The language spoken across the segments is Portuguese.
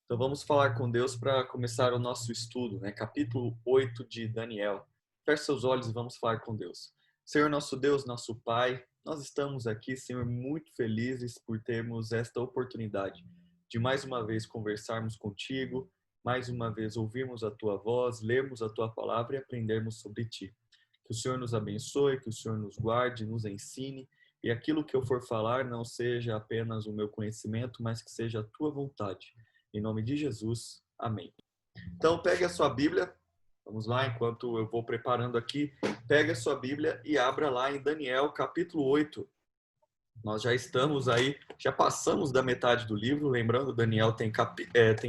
Então vamos falar com Deus para começar o nosso estudo, né? Capítulo 8 de Daniel. Feche seus olhos e vamos falar com Deus. Senhor nosso Deus, nosso Pai, nós estamos aqui, Senhor, muito felizes por termos esta oportunidade de mais uma vez conversarmos contigo, mais uma vez ouvirmos a tua voz, lermos a tua palavra e aprendermos sobre ti. Que o Senhor nos abençoe, que o Senhor nos guarde, nos ensine e aquilo que eu for falar não seja apenas o meu conhecimento, mas que seja a tua vontade. Em nome de Jesus, amém. Então, pegue a sua Bíblia, vamos lá, enquanto eu vou preparando aqui, pegue a sua Bíblia e abra lá em Daniel, capítulo 8. Nós já estamos aí, já passamos da metade do livro, lembrando, Daniel tem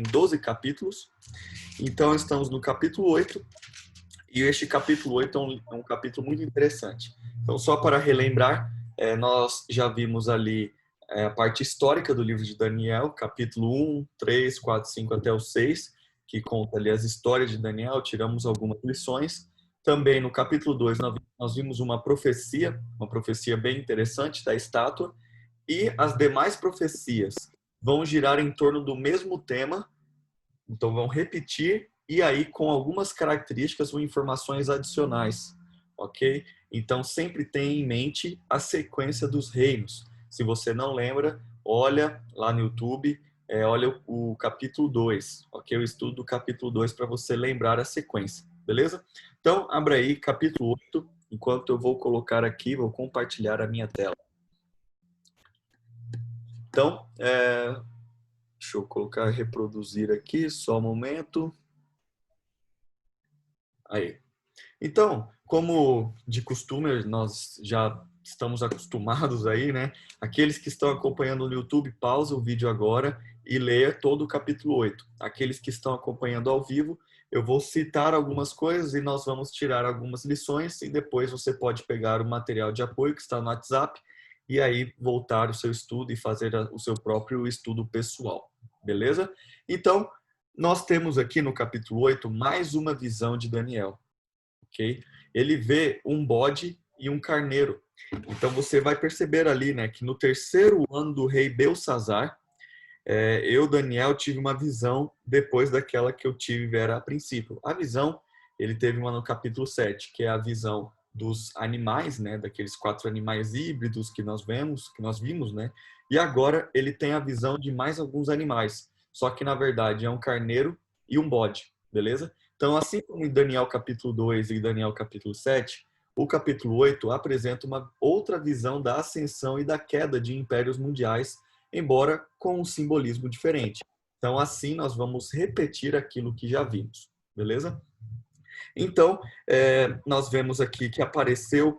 12 capítulos, então estamos no capítulo 8, e este capítulo 8 é um capítulo muito interessante. Então, só para relembrar, nós já vimos ali a parte histórica do livro de Daniel, capítulo 1, 3, 4, 5 até o 6, que conta ali as histórias de Daniel, tiramos algumas lições. Também no capítulo 2 nós vimos uma profecia bem interessante da estátua, e as demais profecias vão girar em torno do mesmo tema, então vão repetir e aí com algumas características ou informações adicionais, ok? Então sempre tenha em mente a sequência dos reinos. Se você não lembra, olha lá no YouTube, olha o capítulo 2, ok? O estudo do capítulo 2 para você lembrar a sequência, beleza? Então abra aí capítulo 8, enquanto eu vou colocar aqui, vou compartilhar a minha tela. Então, deixa eu colocar reproduzir aqui, só um momento. Aí. Então, como de costume, nós já estamos acostumados aí, né? Aqueles que estão acompanhando no YouTube, pausa o vídeo agora e leia todo o capítulo 8. Aqueles que estão acompanhando ao vivo, eu vou citar algumas coisas e nós vamos tirar algumas lições e depois você pode pegar o material de apoio que está no WhatsApp e aí voltar o seu estudo e fazer o seu próprio estudo pessoal, beleza? Então, nós temos aqui no capítulo 8 mais uma visão de Daniel. Okay? Ele vê um bode e um carneiro. Então você vai perceber ali, né, que no terceiro ano do rei Belsazar, eu, Daniel, tive uma visão depois daquela que eu tive era a princípio. A visão, ele teve uma no capítulo 7, que é a visão dos animais, né, daqueles 4 animais híbridos que nós vimos, né? E agora ele tem a visão de mais alguns animais. Só que na verdade é um carneiro e um bode, beleza? Então, assim como em Daniel capítulo 2 e Daniel capítulo 7, o capítulo 8 apresenta uma outra visão da ascensão e da queda de impérios mundiais, embora com um simbolismo diferente. Então, assim, nós vamos repetir aquilo que já vimos, beleza? Então, nós vemos aqui que apareceu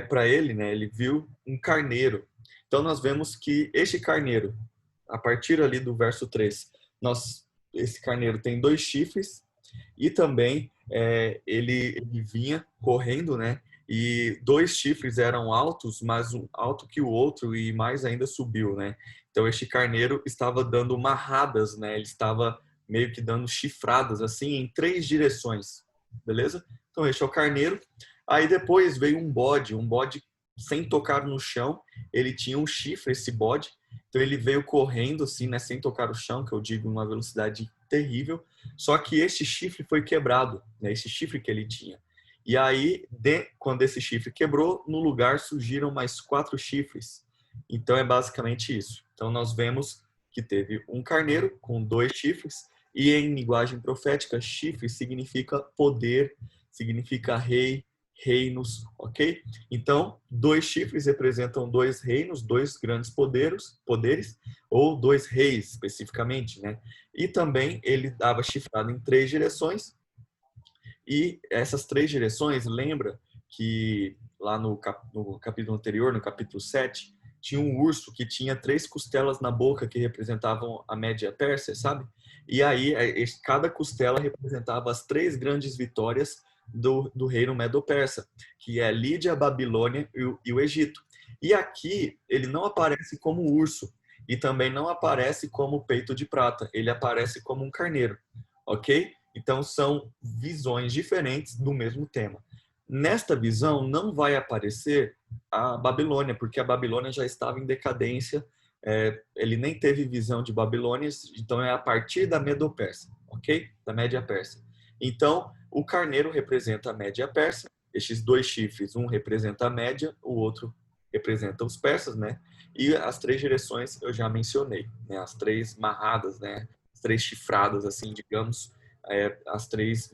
para ele, né? Ele viu um carneiro. Então, nós vemos que este carneiro, a partir ali do verso 3, esse carneiro tem 2 chifres e também ele vinha correndo, né? E 2 chifres eram altos, mas um alto que o outro e mais ainda subiu, né? Então este carneiro estava dando marradas, né? Ele estava meio que dando chifradas assim em 3 direções, beleza? Então este é o carneiro. Aí depois veio um bode sem tocar no chão. Ele tinha um chifre, esse bode. Então ele veio correndo assim, né? Sem tocar o chão, que eu digo uma velocidade terrível. Só que esse chifre foi quebrado, né? Esse chifre que ele tinha. E aí, quando esse chifre quebrou, no lugar surgiram mais 4 chifres. Então é basicamente isso. Então nós vemos que teve um carneiro com 2 chifres, e em linguagem profética, chifre significa poder, significa rei, reinos, ok? Então, 2 chifres representam 2 reinos, 2 grandes poderes, ou 2 reis, especificamente, né? E também ele dava chifrado em 3 direções, e essas 3 direções, lembra que lá no capítulo anterior, no capítulo 7, tinha um urso que tinha 3 costelas na boca que representavam a Média Pérsia, sabe? E aí, cada costela representava as 3 grandes vitórias do reino Medo-Persa, que é Lídia, a Babilônia e o Egito. E aqui, ele não aparece como urso, e também não aparece como peito de prata, ele aparece como um carneiro, ok? Então, são visões diferentes do mesmo tema. Nesta visão, não vai aparecer a Babilônia, porque a Babilônia já estava em decadência ele nem teve visão de Babilônia, então é a partir da Medo-Persa, ok? Da Média Persa. Então, o carneiro representa a Média Persa, estes dois chifres, um representa a Média, o outro representa os persas, né? E as três direções eu já mencionei, né? As três marradas, né? As três chifradas, assim, digamos, as três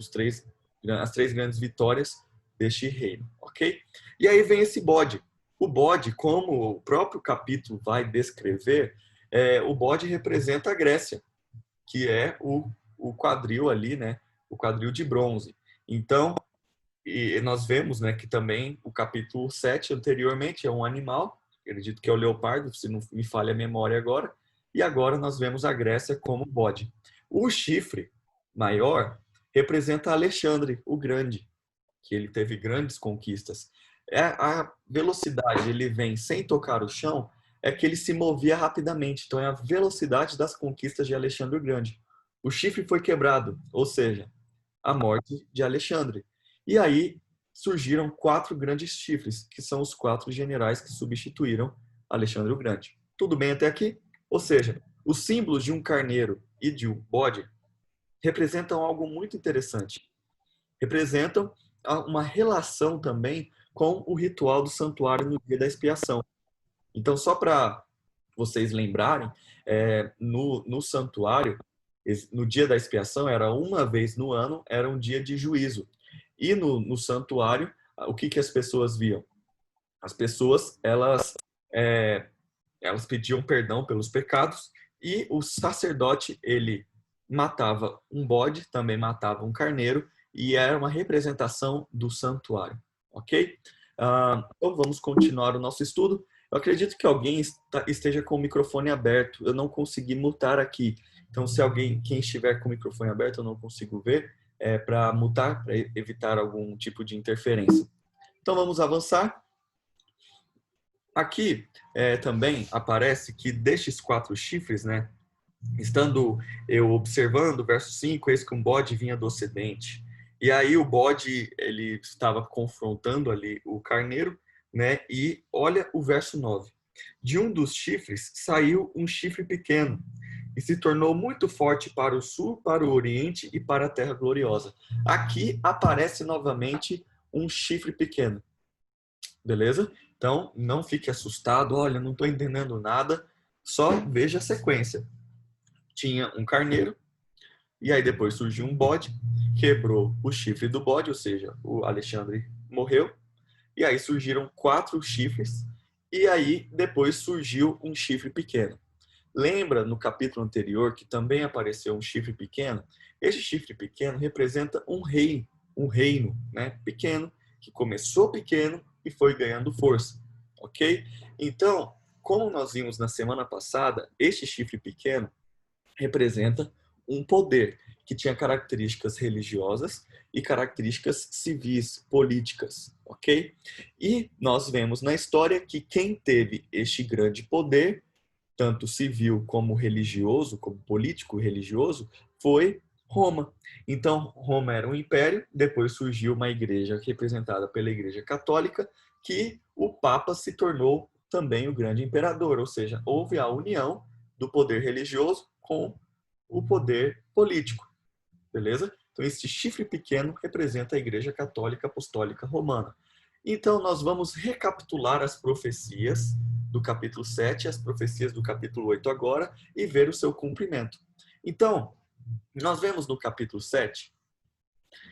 grandes vitórias deste reino, ok? E aí vem esse bode. O bode, como o próprio capítulo vai descrever, o bode representa a Grécia, que é o quadril ali, né? O quadril de bronze. Então, e nós vemos, né, que também o capítulo 7 anteriormente é um animal, acredito que é o leopardo, se não me falha a memória agora, e agora nós vemos a Grécia como bode. O chifre maior representa Alexandre, o Grande, que ele teve grandes conquistas. A velocidade, ele vem sem tocar o chão, é que ele se movia rapidamente. Então é a velocidade das conquistas de Alexandre o Grande. O chifre foi quebrado, ou seja, a morte de Alexandre. E aí surgiram 4 grandes chifres, que são os 4 generais que substituíram Alexandre o Grande. Tudo bem até aqui? Ou seja, os símbolos de um carneiro e de um bode representam algo muito interessante. Representam uma relação também com o ritual do santuário no dia da expiação. Então, só para vocês lembrarem, no santuário, no dia da expiação, era uma vez no ano, era um dia de juízo. E no santuário, o que as pessoas viam? As pessoas, elas pediam perdão pelos pecados e o sacerdote, ele matava um bode, também matava um carneiro e era uma representação do santuário, ok? Então vamos continuar o nosso estudo. Eu acredito que alguém esteja com o microfone aberto. Eu não consegui mutar aqui. Então, se quem estiver com o microfone aberto, eu não consigo ver, para mutar, para evitar algum tipo de interferência. Então, vamos avançar. Aqui também aparece que destes 4 chifres, né, estando eu observando o verso 5, eis que um bode vinha do ocidente. E aí o bode, ele estava confrontando ali o carneiro, né? E olha o verso 9. De um dos chifres saiu um chifre pequeno e se tornou muito forte para o sul, para o oriente e para a terra gloriosa. Aqui aparece novamente um chifre pequeno. Beleza? Então, não fique assustado. Olha, não estou entendendo nada. Só veja a sequência. Tinha um carneiro, e aí depois surgiu um bode, quebrou o chifre do bode, ou seja, o Alexandre morreu, e aí surgiram 4 chifres, e aí depois surgiu um chifre pequeno. Lembra no capítulo anterior que também apareceu um chifre pequeno? Esse chifre pequeno representa um reino, né, pequeno, que começou pequeno e foi ganhando força, ok? Então, como nós vimos na semana passada, este chifre pequeno representa um poder que tinha características religiosas e características civis, políticas, ok? E nós vemos na história que quem teve este grande poder, tanto civil como religioso, como político e religioso, foi Roma. Então, Roma era um império, depois surgiu uma igreja representada pela Igreja Católica, que o Papa se tornou também o grande imperador, ou seja, houve a união do poder religioso com o poder político, beleza? Então, esse chifre pequeno representa a Igreja Católica Apostólica Romana. Então, nós vamos recapitular as profecias do capítulo 7, as profecias do capítulo 8 agora, e ver o seu cumprimento. Então, nós vemos no capítulo 7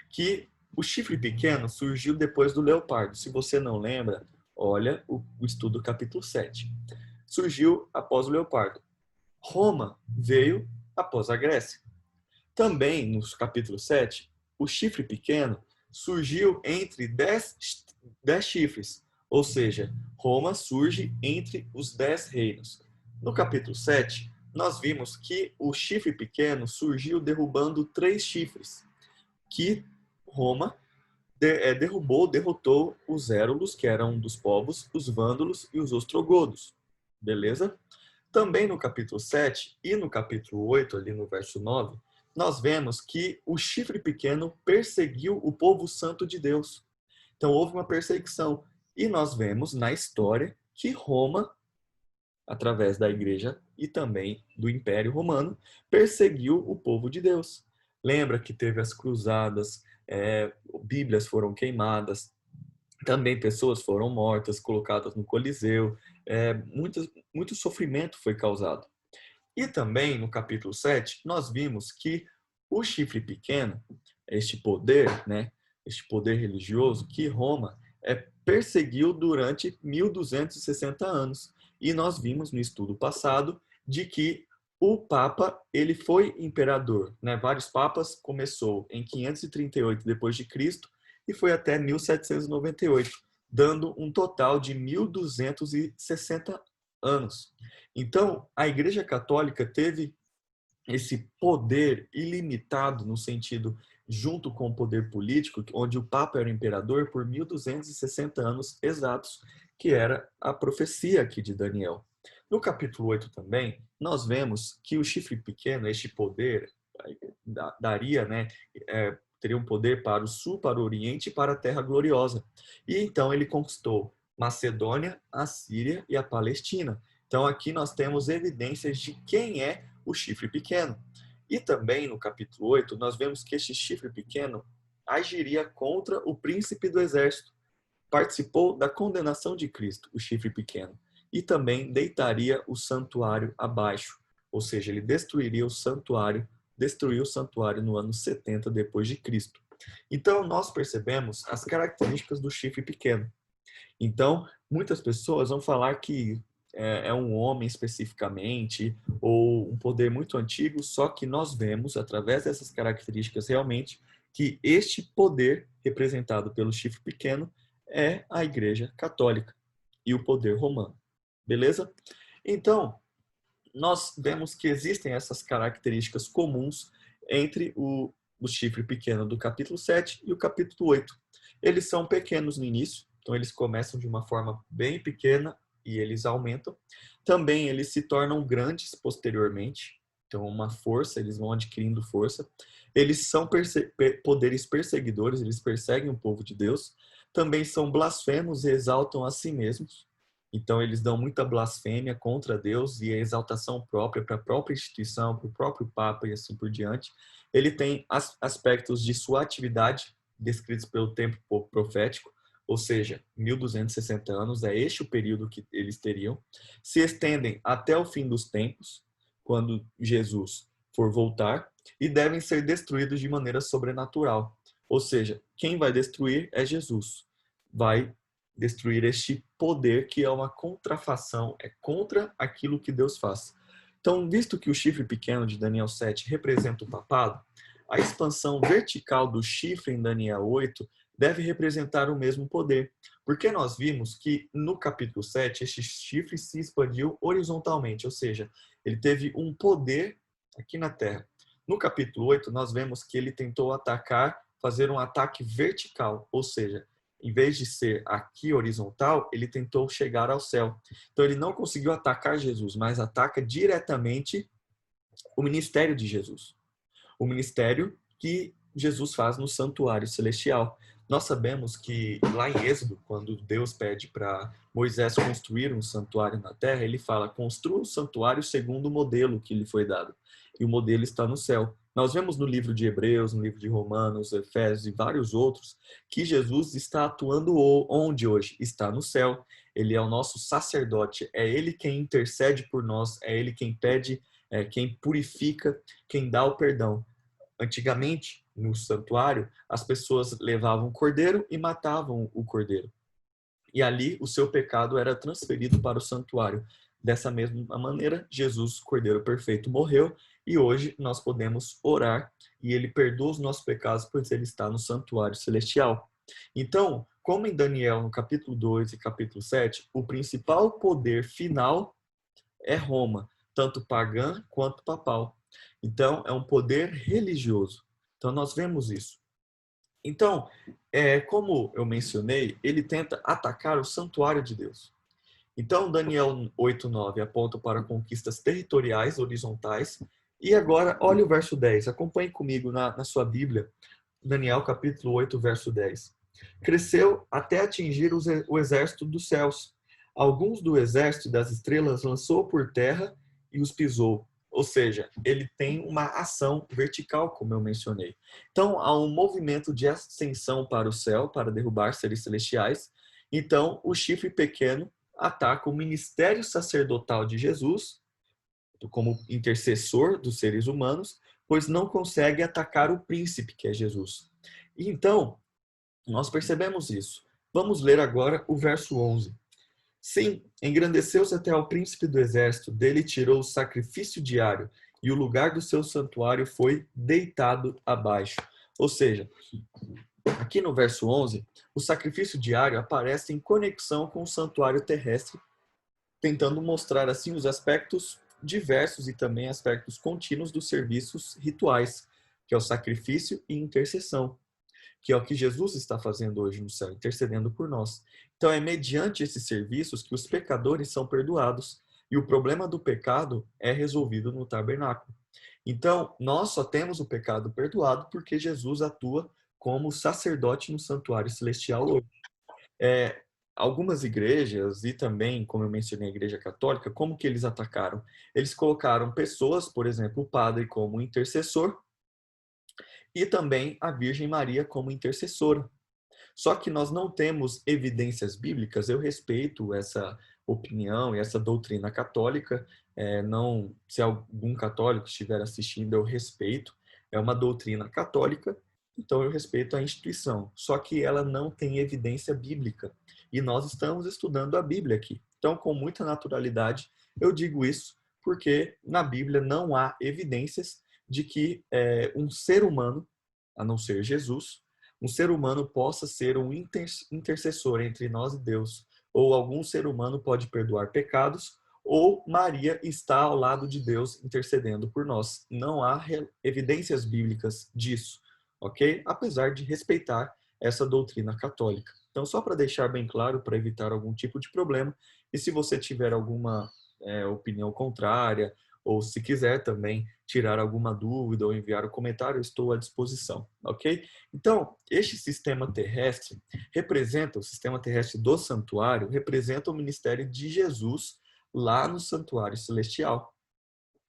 que o chifre pequeno surgiu depois do leopardo. Se você não lembra, olha o estudo do capítulo 7. Surgiu após o leopardo. Roma veio após a Grécia. Também, no capítulo 7, o chifre pequeno surgiu entre 10 chifres, ou seja, Roma surge entre os 10 reinos. No capítulo 7, nós vimos que o chifre pequeno surgiu derrubando 3 chifres, que Roma derrotou os Érulos, que eram um dos povos, os Vândalos e os Ostrogodos. Beleza? Também no capítulo 7 e no capítulo 8, ali no verso 9, nós vemos que o chifre pequeno perseguiu o povo santo de Deus. Então houve uma perseguição. E nós vemos na história que Roma, através da igreja e também do Império Romano, perseguiu o povo de Deus. Lembra que teve as cruzadas, Bíblias foram queimadas, também pessoas foram mortas, colocadas no Coliseu, muito sofrimento foi causado. E também no capítulo 7, nós vimos que o chifre pequeno, este poder, né, este poder religioso que Roma perseguiu durante 1260 anos. E nós vimos no estudo passado de que o Papa, ele foi imperador, né? Vários papas, começou em 538 depois de Cristo e foi até 1798, dando um total de 1260 anos. Então, a Igreja Católica teve esse poder ilimitado no sentido junto com o poder político, onde o Papa era o imperador por 1260 anos exatos, que era a profecia aqui de Daniel. No capítulo 8 também, nós vemos que o chifre pequeno, este poder, daria, né, teria um poder para o sul, para o oriente e para a terra gloriosa. E então ele conquistou Macedônia, a Síria e a Palestina. Então aqui nós temos evidências de quem é o chifre pequeno. E também no capítulo 8, nós vemos que este chifre pequeno agiria contra o príncipe do exército. Participou da condenação de Cristo, o chifre pequeno. E também deitaria o santuário abaixo. Ou seja, ele destruiu o santuário no ano 70 depois de Cristo. Então, nós percebemos as características do chifre pequeno. Então, muitas pessoas vão falar que é um homem especificamente, ou um poder muito antigo, só que nós vemos, através dessas características, realmente, que este poder, representado pelo chifre pequeno, é a Igreja Católica e o poder romano. Beleza? Então, nós vemos que existem essas características comuns entre o chifre pequeno do capítulo 7 e o capítulo 8. Eles são pequenos no início, então eles começam de uma forma bem pequena e eles aumentam. Também eles se tornam grandes posteriormente, então uma força, eles vão adquirindo força. Eles são poderes perseguidores, eles perseguem o povo de Deus. Também são blasfemos e exaltam a si mesmos. Então eles dão muita blasfêmia contra Deus e a exaltação própria para a própria instituição, para o próprio Papa e assim por diante. Ele tem aspectos de sua atividade descritos pelo tempo profético, ou seja, 1260 anos, é este o período que eles teriam. Se estendem até o fim dos tempos, quando Jesus for voltar, e devem ser destruídos de maneira sobrenatural. Ou seja, quem vai destruir é Jesus. Vai destruir este poder que é uma contrafação, é contra aquilo que Deus faz. Então, visto que o chifre pequeno de Daniel 7 representa o papado, a expansão vertical do chifre em Daniel 8 deve representar o mesmo poder, porque nós vimos que no capítulo 7 este chifre se expandiu horizontalmente, ou seja, ele teve um poder aqui na terra. No capítulo 8 nós vemos que ele tentou fazer um ataque vertical, ou seja, em vez de ser aqui horizontal, ele tentou chegar ao céu. Então ele não conseguiu atacar Jesus, mas ataca diretamente o ministério de Jesus. O ministério que Jesus faz no santuário celestial. Nós sabemos que lá em Êxodo, quando Deus pede para Moisés construir um santuário na terra, ele fala: construa um santuário segundo o modelo que lhe foi dado. E o modelo está no céu. Nós vemos no livro de Hebreus, no livro de Romanos, Efésios e vários outros que Jesus está atuando onde hoje? Está no céu. Ele é o nosso sacerdote, é ele quem intercede por nós, é ele quem pede, quem purifica, quem dá o perdão. Antigamente, no santuário, as pessoas levavam o cordeiro e matavam o cordeiro. E ali o seu pecado era transferido para o santuário. Dessa mesma maneira, Jesus, Cordeiro Perfeito, morreu e hoje nós podemos orar e ele perdoa os nossos pecados, pois ele está no santuário celestial. Então, como em Daniel, no capítulo 2 e capítulo 7, o principal poder final é Roma, tanto pagã quanto papal. Então, é um poder religioso. Então, nós vemos isso. Então, como eu mencionei, ele tenta atacar o santuário de Deus. Então, Daniel 8:9 aponta para conquistas territoriais horizontais. E agora, olha o verso 10. Acompanhe comigo na sua Bíblia, Daniel capítulo 8, verso 10. Cresceu até atingir o exército dos céus, Alguns do exército das estrelas lançou por terra e os pisou. Ou seja, ele tem uma ação vertical, como eu mencionei. Então, há um movimento de ascensão para o céu, para derrubar seres celestiais. Então, o chifre pequeno ataca o ministério sacerdotal de Jesus, como intercessor dos seres humanos, pois não consegue atacar o príncipe, que é Jesus. E então, nós percebemos isso. Vamos ler agora o verso 11. Sim, engrandeceu-se até ao príncipe do exército, dele tirou o sacrifício diário, e o lugar do seu santuário foi deitado abaixo. Ou seja, aqui no verso 11, o sacrifício diário aparece em conexão com o santuário terrestre, tentando mostrar assim os aspectos diversos e também aspectos contínuos dos serviços rituais, que é o sacrifício e intercessão, que é o que Jesus está fazendo hoje no céu, intercedendo por nós. Então é mediante esses serviços que os pecadores são perdoados e o problema do pecado é resolvido no tabernáculo. Então, nós só temos o pecado perdoado porque Jesus atua como sacerdote no santuário celestial hoje. É, algumas igrejas, e também, como eu mencionei, a Igreja Católica, como que eles atacaram? Eles colocaram pessoas, por exemplo, o padre como intercessor, e também a Virgem Maria como intercessora. Só que nós não temos evidências bíblicas, eu respeito essa opinião e essa doutrina católica, não, se algum católico estiver assistindo, eu respeito, é uma doutrina católica, então eu respeito a instituição, só que ela não tem evidência bíblica, e nós estamos estudando a Bíblia aqui. Então, com muita naturalidade, eu digo isso, porque na Bíblia não há evidências de que um ser humano, a não ser Jesus, um ser humano possa ser um intercessor entre nós e Deus, ou algum ser humano pode perdoar pecados, ou Maria está ao lado de Deus intercedendo por nós. Não há evidências bíblicas disso, ok? Apesar de respeitar essa doutrina católica. Então, só para deixar bem claro, para evitar algum tipo de problema, e se você tiver alguma opinião contrária, ou se quiser também tirar alguma dúvida ou enviar um comentário, eu estou à disposição, ok? Então, este sistema terrestre representa, o sistema terrestre do santuário, representa o ministério de Jesus lá no santuário celestial.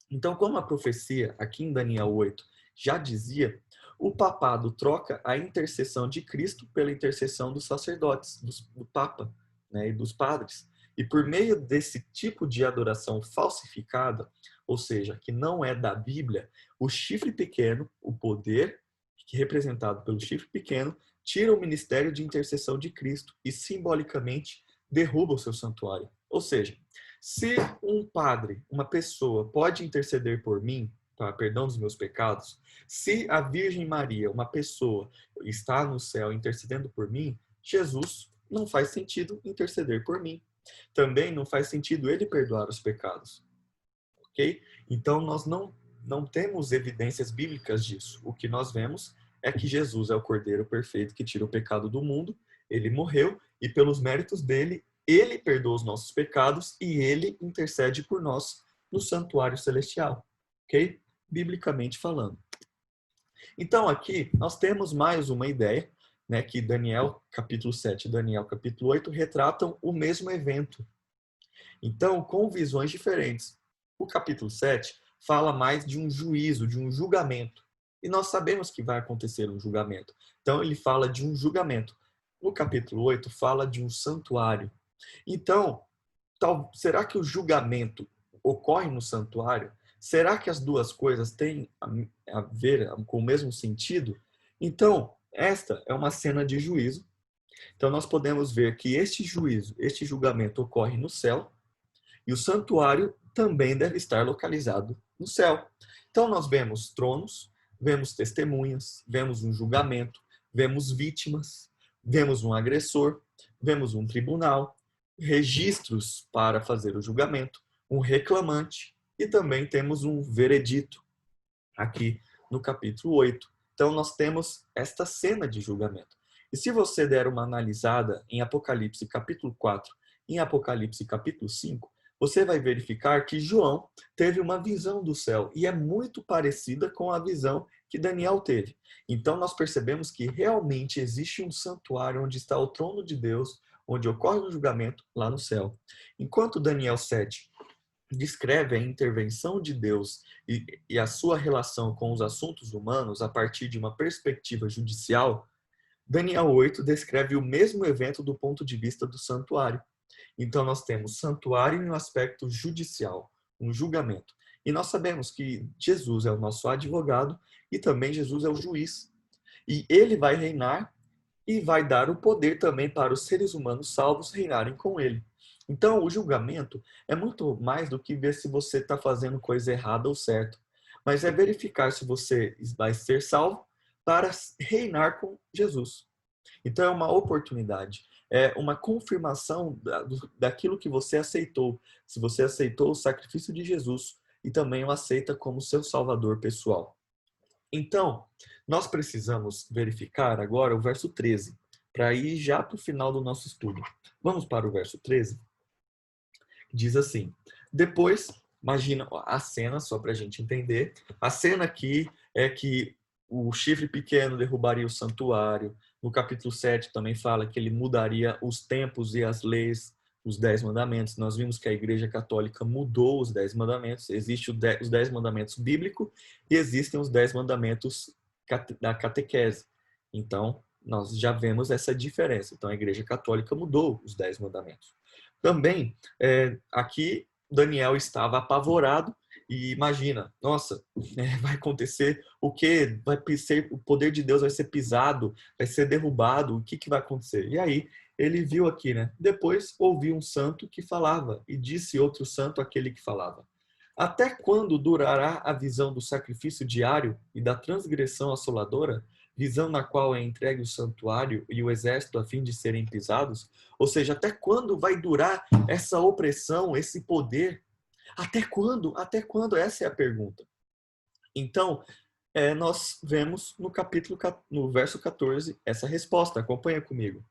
Então, como a profecia aqui em Daniel 8 já dizia, o papado troca a intercessão de Cristo pela intercessão dos sacerdotes, do Papa, né, e dos padres. E por meio desse tipo de adoração falsificada, ou seja, que não é da Bíblia, o chifre pequeno, o poder que é representado pelo chifre pequeno, tira o ministério de intercessão de Cristo e simbolicamente derruba o seu santuário. Ou seja, se um padre, uma pessoa, pode interceder por mim, para perdão dos meus pecados, se a Virgem Maria, uma pessoa, está no céu intercedendo por mim, Jesus não faz sentido interceder por mim. Também não faz sentido ele perdoar os pecados. Ok? Então nós não temos evidências bíblicas disso. O que nós vemos é que Jesus é o Cordeiro perfeito que tira o pecado do mundo, ele morreu e pelos méritos dele, ele perdoa os nossos pecados e ele intercede por nós no santuário celestial, ok? Biblicamente falando. Então aqui nós temos mais uma ideia, né, que Daniel capítulo 7 e Daniel capítulo 8 retratam o mesmo evento. Então, com visões diferentes. O capítulo 7 fala mais de um juízo, de um julgamento. E nós sabemos que vai acontecer um julgamento. Então, ele fala de um julgamento. No capítulo 8 fala de um santuário. Então, será que o julgamento ocorre no santuário? Será que as duas coisas têm a ver com o mesmo sentido? Então, esta é uma cena de juízo. Então, nós podemos ver que este juízo, este julgamento ocorre no céu, e o santuário também deve estar localizado no céu. Então, nós vemos tronos, vemos testemunhas, vemos um julgamento, vemos vítimas, vemos um agressor, vemos um tribunal, registros para fazer o julgamento, um reclamante e também temos um veredito aqui no capítulo 8. Então, nós temos esta cena de julgamento. E se você der uma analisada em Apocalipse capítulo 4 e em Apocalipse capítulo 5, você vai verificar que João teve uma visão do céu e é muito parecida com a visão que Daniel teve. Então nós percebemos que realmente existe um santuário onde está o trono de Deus, onde ocorre o julgamento lá no céu. Enquanto Daniel 7 descreve a intervenção de Deus e a sua relação com os assuntos humanos a partir de uma perspectiva judicial, Daniel 8 descreve o mesmo evento do ponto de vista do santuário. Então nós temos santuário em um aspecto judicial, um julgamento. E nós sabemos que Jesus é o nosso advogado e também Jesus é o juiz. E ele vai reinar e vai dar o poder também para os seres humanos salvos reinarem com ele. Então, o julgamento é muito mais do que ver se você está fazendo coisa errada ou certo, mas é verificar se você vai ser salvo para reinar com Jesus. Então, é uma oportunidade, é uma confirmação daquilo que você aceitou. Se você aceitou o sacrifício de Jesus e também o aceita como seu salvador pessoal. Então, nós precisamos verificar agora o verso 13, para ir já para o final do nosso estudo. Vamos para o verso 13? Diz assim: depois, imagina a cena, só para a gente entender. A cena aqui é que o chifre pequeno derrubaria o santuário. No capítulo 7 também fala que ele mudaria os tempos e as leis, os 10 mandamentos. Nós vimos que a Igreja Católica mudou os 10 mandamentos. Existe os 10 mandamentos bíblicos e existem os 10 mandamentos da catequese. Então, nós já vemos essa diferença. Então, a Igreja Católica mudou os 10 mandamentos. Também, aqui, Daniel estava apavorado e imagina, nossa, vai acontecer o quê? O poder de Deus vai ser pisado, vai ser derrubado, o que vai acontecer? E aí, ele viu aqui, né? Depois ouviu um santo que falava e disse outro santo aquele que falava: até quando durará a visão do sacrifício diário e da transgressão assoladora, visão na qual é entregue o santuário e o exército a fim de serem pisados? Ou seja, até quando vai durar essa opressão, esse poder? Até quando? Até quando? Essa é a pergunta. Então, nós vemos no verso 14 essa resposta. Acompanha comigo.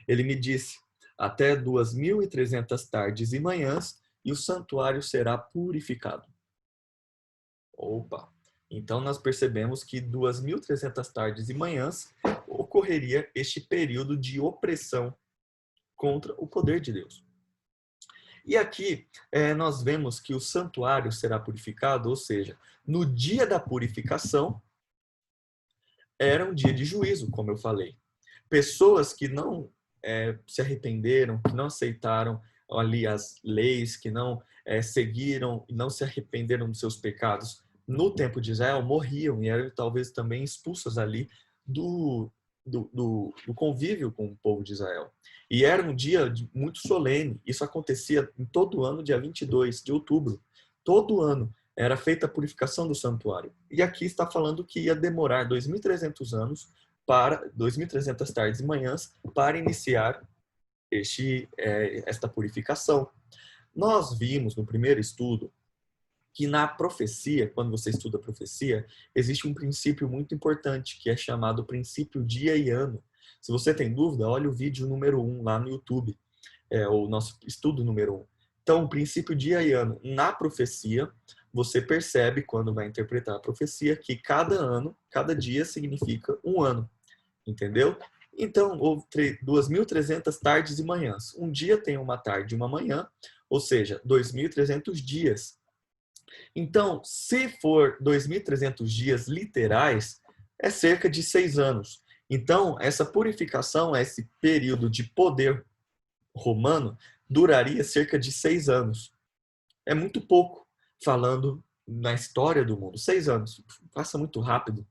Ele me disse: até 2.300 tardes e manhãs, e o santuário será purificado. Opa! Então nós percebemos que 2.300 tardes e manhãs ocorreria este período de opressão contra o poder de Deus. E aqui nós vemos que o santuário será purificado, ou seja, no dia da purificação era um dia de juízo, como eu falei. Pessoas que não se arrependeram, que não aceitaram ali as leis, que não seguiram e não se arrependeram dos seus pecados no tempo de Israel, morriam e eram talvez também expulsas ali do convívio com o povo de Israel. E era um dia muito solene. Isso acontecia em todo ano, dia 22 de outubro. Todo ano era feita a purificação do santuário. E aqui está falando que ia demorar 2.300 anos, para 2.300 tardes e manhãs, para iniciar esta purificação. Nós vimos no primeiro estudo que na profecia, quando você estuda a profecia, existe um princípio muito importante, que é chamado princípio dia e ano. Se você tem dúvida, olha o vídeo número 1 lá no YouTube, o nosso estudo número 1. Então, o princípio dia e ano na profecia, você percebe, quando vai interpretar a profecia, que cada ano, cada dia significa um ano. Entendeu? Então, houve 2.300 tardes e manhãs. Um dia tem uma tarde e uma manhã, ou seja, 2.300 dias. Então, se for 2.300 dias literais, é cerca de 6 anos. Então, essa purificação, esse período de poder romano, duraria cerca de 6 anos. É muito pouco, falando na história do mundo. 6 anos, passa muito rápido.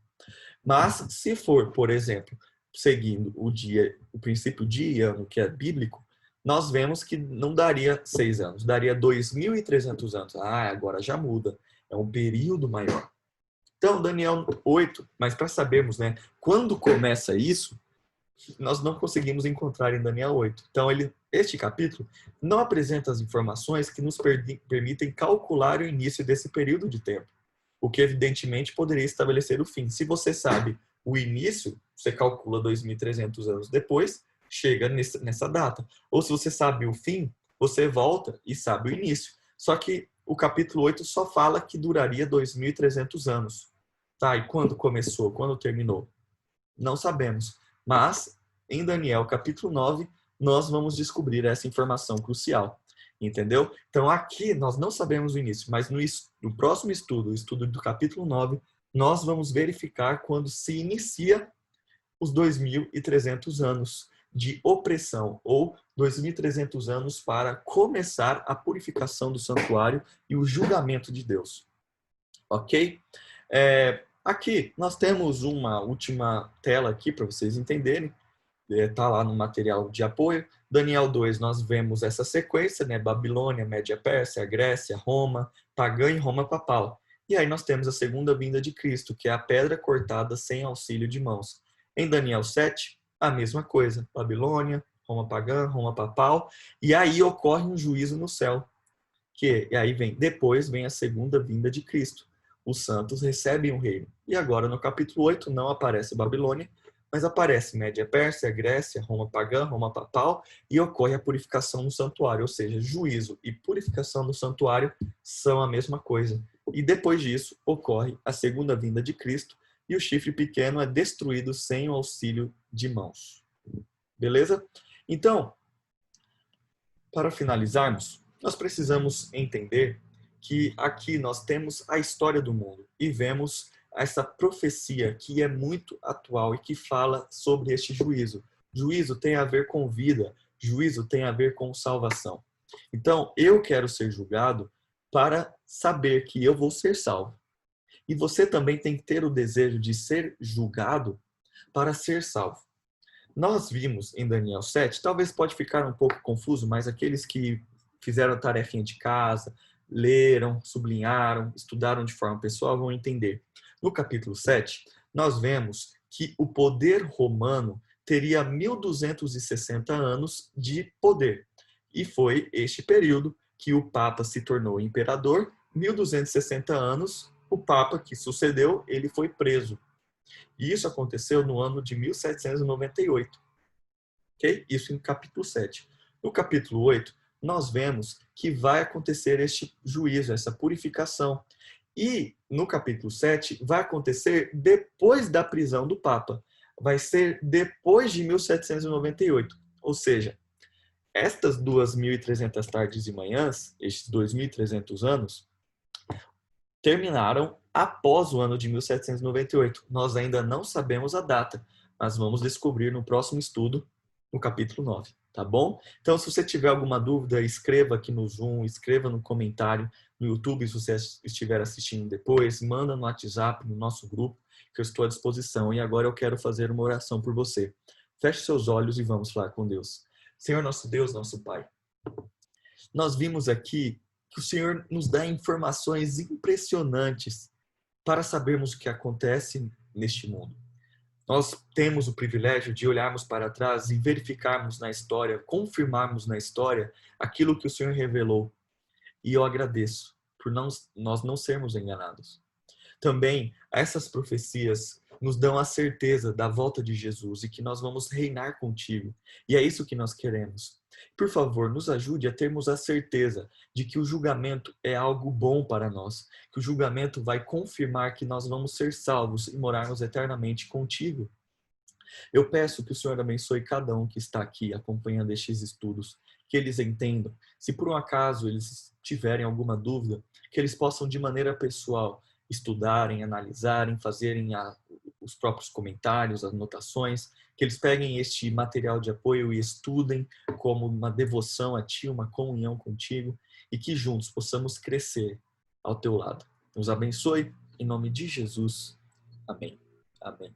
Mas, se for, por exemplo, seguindo o princípio de ano, que é bíblico, nós vemos que não daria 6 anos, daria 2.300 anos. Ah, agora já muda, é um período maior. Então, Daniel 8, mas para sabermos, né, quando começa isso, nós não conseguimos encontrar em Daniel 8. Então, este capítulo não apresenta as informações que nos permitem calcular o início desse período de tempo, o que evidentemente poderia estabelecer o fim. Se você sabe o início, você calcula 2.300 anos depois, chega nessa data. Ou se você sabe o fim, você volta e sabe o início. Só que o capítulo 8 só fala que duraria 2.300 anos. Tá, e quando começou? Quando terminou? Não sabemos. Mas, em Daniel capítulo 9, nós vamos descobrir essa informação crucial. Entendeu? Então aqui nós não sabemos o início, mas no próximo estudo, o estudo do capítulo 9, nós vamos verificar quando se inicia os 2.300 anos de opressão, ou 2.300 anos para começar a purificação do santuário e o julgamento de Deus. Ok? Aqui nós temos uma última tela aqui para vocês entenderem. Está lá no material de apoio. Daniel 2, nós vemos essa sequência, né? Babilônia, Média Pérsia, Grécia, Roma, pagã e Roma papal. E aí nós temos a segunda vinda de Cristo, que é a pedra cortada sem auxílio de mãos. Em Daniel 7, a mesma coisa. Babilônia, Roma pagã, Roma papal. E aí ocorre um juízo no céu. E aí depois vem a segunda vinda de Cristo. Os santos recebem o reino. E agora no capítulo 8 não aparece Babilônia, mas aparece Média Pérsia, Grécia, Roma pagã, Roma papal, e ocorre a purificação no santuário, ou seja, juízo e purificação no santuário são a mesma coisa. E depois disso ocorre a segunda vinda de Cristo e o chifre pequeno é destruído sem o auxílio de mãos. Beleza? Então, para finalizarmos, nós precisamos entender que aqui nós temos a história do mundo e vemos essa profecia que é muito atual e que fala sobre este juízo. Juízo tem a ver com vida, juízo tem a ver com salvação. Então, eu quero ser julgado para saber que eu vou ser salvo. E você também tem que ter o desejo de ser julgado para ser salvo. Nós vimos em Daniel 7, talvez pode ficar um pouco confuso, mas aqueles que fizeram a tarefinha de casa, leram, sublinharam, estudaram de forma pessoal vão entender. No capítulo 7, nós vemos que o poder romano teria 1260 anos de poder. E foi este período que o Papa se tornou imperador. 1260 anos, o Papa que sucedeu, ele foi preso. E isso aconteceu no ano de 1798. Okay? Isso em capítulo 7. No capítulo 8, nós vemos que vai acontecer este juízo, essa purificação. E no capítulo 7 vai acontecer depois da prisão do Papa. Vai ser depois de 1798. Ou seja, estas 2.300 tardes e manhãs, estes 2.300 anos, terminaram após o ano de 1798. Nós ainda não sabemos a data, mas vamos descobrir no próximo estudo, no capítulo 9, tá bom? Então, se você tiver alguma dúvida, escreva aqui no Zoom, escreva no comentário, no YouTube, se você estiver assistindo depois, manda no WhatsApp, no nosso grupo, que eu estou à disposição. E agora eu quero fazer uma oração por você. Feche seus olhos e vamos falar com Deus. Senhor, nosso Deus, nosso Pai, nós vimos aqui que o Senhor nos dá informações impressionantes para sabermos o que acontece neste mundo. Nós temos o privilégio de olharmos para trás e verificarmos na história, confirmarmos na história aquilo que o Senhor revelou. E eu agradeço por nós não sermos enganados. Também, essas profecias nos dão a certeza da volta de Jesus e que nós vamos reinar contigo. E é isso que nós queremos. Por favor, nos ajude a termos a certeza de que o julgamento é algo bom para nós, que o julgamento vai confirmar que nós vamos ser salvos e morarmos eternamente contigo. Eu peço que o Senhor abençoe cada um que está aqui acompanhando estes estudos, que eles entendam. Se por um acaso eles tiverem alguma dúvida, que eles possam de maneira pessoal estudarem, analisarem, fazerem os próprios comentários, anotações, que eles peguem este material de apoio e estudem como uma devoção a Ti, uma comunhão contigo, e que juntos possamos crescer ao Teu lado. Nos abençoe, em nome de Jesus. Amém. Amém.